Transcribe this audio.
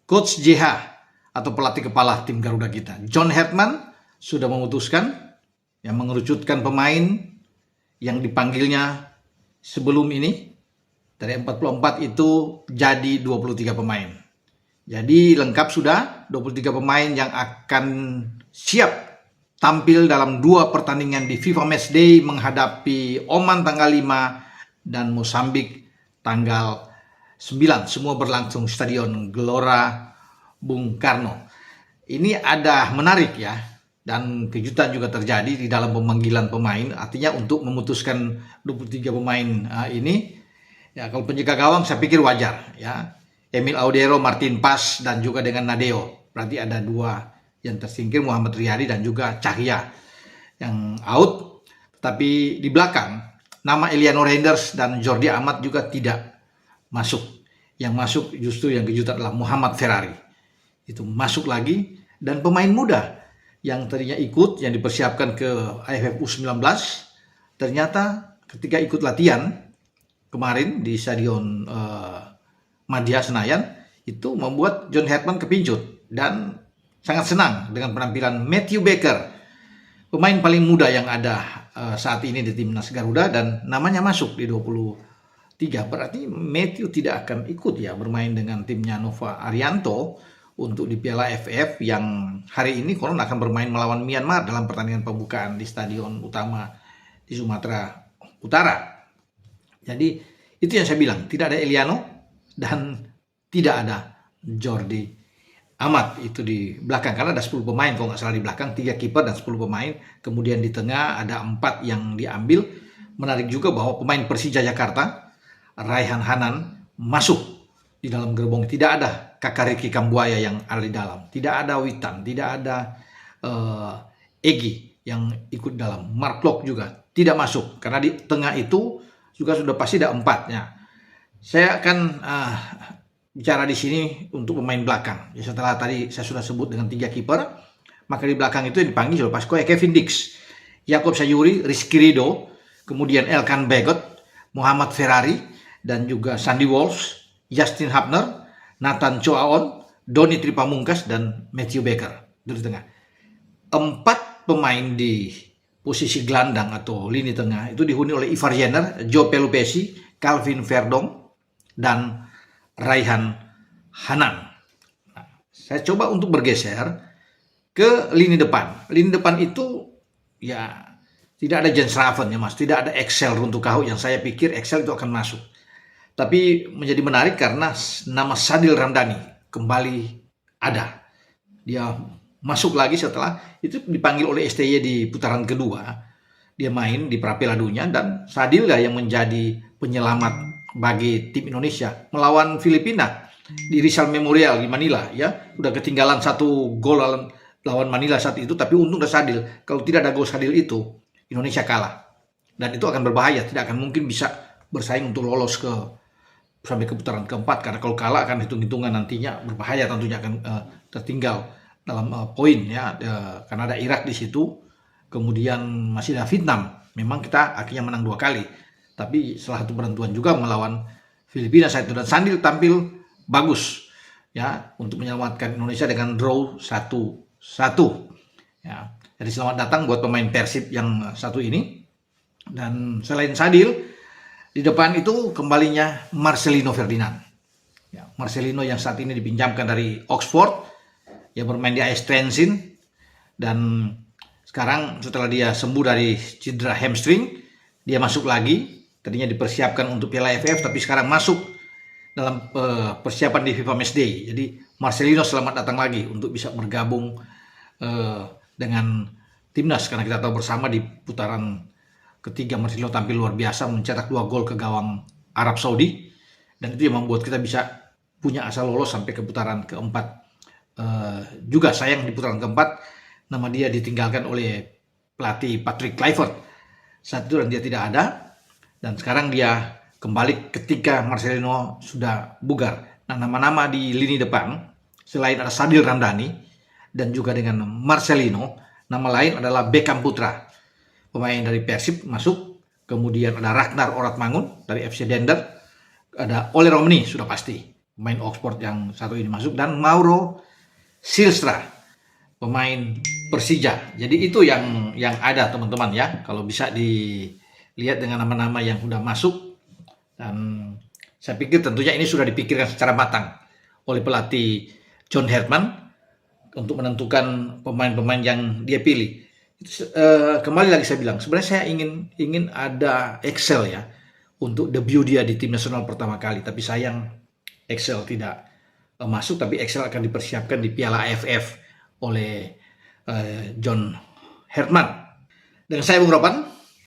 Coach JH atau pelatih kepala tim Garuda kita, John Hetman, sudah memutuskan yang mengerucutkan pemain yang dipanggilnya sebelum ini. Dari 44 itu jadi 23 pemain. Jadi lengkap sudah 23 pemain yang akan siap tampil dalam 2 pertandingan di FIFA Matchday menghadapi Oman tanggal 5 dan Mosambik tanggal 9. Semua berlangsung Stadion Gelora Bung Karno. Ini ada menarik ya, dan kejutan juga terjadi di dalam pemanggilan pemain. Artinya untuk memutuskan 23 pemain ini, ya kalau penjaga gawang saya pikir wajar ya. Emil Audero, Martin Pas, dan juga dengan Nadeo. Berarti ada 2 yang tersingkir, Muhammad Riyadi dan juga Cahya yang out. Tapi di belakang nama Eliano Reinders dan Jordi Amat juga tidak masuk. Yang masuk justru yang kejutan adalah Muhammad Ferrari. Itu masuk lagi, dan pemain muda yang tadinya ikut, yang dipersiapkan ke AFF U19, ternyata ketika ikut latihan kemarin di Stadion Madia Senayan, itu membuat John Hetman kepincut dan sangat senang dengan penampilan Matthew Baker, pemain paling muda yang ada saat ini di timnas Garuda, dan namanya masuk di 23. Berarti Matthew tidak akan ikut ya bermain dengan timnya Nova Arianto untuk di Piala AFF yang hari ini konon akan bermain melawan Myanmar dalam pertandingan pembukaan di stadion utama di Sumatera Utara. Jadi itu yang saya bilang, tidak ada Eliano dan tidak ada Jordi Amat itu di belakang, karena ada 10 pemain kalau nggak salah di belakang, 3 kiper dan 10 pemain. Kemudian di tengah ada 4 yang diambil. Menarik juga bahwa pemain Persija Jakarta, Raihan Hanan, masuk di dalam gerbong. Tidak ada Kakak Ricky Kambuaya yang ada di dalam, tidak ada Witan, tidak ada Egi yang ikut dalam. Mark Klok juga tidak masuk, karena di tengah itu juga sudah pasti ada 4-nya. Saya akan bicara di sini untuk pemain belakang. Ya, setelah tadi saya sudah sebut dengan 3 kiper, maka di belakang itu yang dipanggil sudah pasti Kevin Dix, Yakob Sayuri, Rizky Ridho, kemudian Elkan Begot, Muhammad Ferrari, dan juga Sandy Walsh, Justin Hapner, Nathan Choaon, Doni Tripamungkas, dan Matthew Baker di tengah. 4 pemain di posisi gelandang atau lini tengah itu dihuni oleh Ivar Jenner, Joe Pelupesi, Calvin Verdong, dan Raihan Hanan. Nah, saya coba untuk bergeser ke lini depan. Lini depan itu ya tidak ada Jens Raven ya mas, tidak ada Excel untuk Kahu yang saya pikir Excel itu akan masuk. Tapi menjadi menarik karena nama Sadil Ramdhani kembali ada. Dia masuk lagi setelah itu dipanggil oleh STY di putaran kedua. Dia main di Prapeladunya, dan Sadil lah yang menjadi penyelamat bagi tim Indonesia melawan Filipina di Rizal Memorial di Manila ya. Udah ketinggalan 1 gol lawan Manila saat itu, tapi untung ada Sadil. Kalau tidak ada gol Sadil itu, Indonesia kalah. Dan itu akan berbahaya, tidak akan mungkin bisa bersaing untuk lolos sampai ke putaran keempat, karena kalau kalah akan hitung-hitungan nantinya berbahaya, tentunya akan tertinggal dalam poin ya, karena ada Irak di situ, kemudian masih ada Vietnam. Memang kita akhirnya menang 2 kali, tapi salah satu penentuan juga melawan Filipina saat itu, dan Sadil tampil bagus ya untuk menyelamatkan Indonesia dengan draw 1-1 ya. Jadi selamat datang buat pemain Persib yang satu ini. Dan selain Sadil, di depan itu kembalinya Marcelino Ferdinand ya, Marcelino yang saat ini dipinjamkan dari Oxford ya, bermain di AS Trensin, dan sekarang setelah dia sembuh dari cedera hamstring, dia masuk lagi. Tadinya dipersiapkan untuk Piala AFF, tapi sekarang masuk dalam persiapan di FIFA Matchday. Jadi Marcelino selamat datang lagi untuk bisa bergabung dengan timnas, karena kita tahu bersama di putaran ketiga Marcelino tampil luar biasa, mencetak 2 gol ke gawang Arab Saudi, dan itu yang membuat kita bisa punya asa lolos sampai ke putaran keempat. Juga sayang di putaran keempat nama dia ditinggalkan oleh pelatih Patrick Kluivert saat itu, dan dia tidak ada. Dan sekarang dia kembali ketika Marcelino sudah bugar. Nah, nama-nama di lini depan selain ada Sadil Ramdhani dan juga dengan Marcelino, nama lain adalah Beckham Putra, pemain dari Persib masuk. Kemudian ada Ragnar Oratmangun dari FC Dender, ada Ole Romani sudah pasti, pemain Oxford yang satu ini masuk, dan Mauro Silstra, pemain Persija. Jadi itu yang ada teman-teman ya, kalau bisa dilihat dengan nama-nama yang sudah masuk. Dan saya pikir tentunya ini sudah dipikirkan secara matang oleh pelatih John Herdman untuk menentukan pemain-pemain yang dia pilih. Kembali lagi saya bilang, sebenarnya saya ingin ada Excel ya untuk debut dia di tim nasional pertama kali, tapi sayang Excel tidak masuk, tapi Excel akan dipersiapkan di Piala AFF oleh John Herdman. Dengan saya Bung Ropan,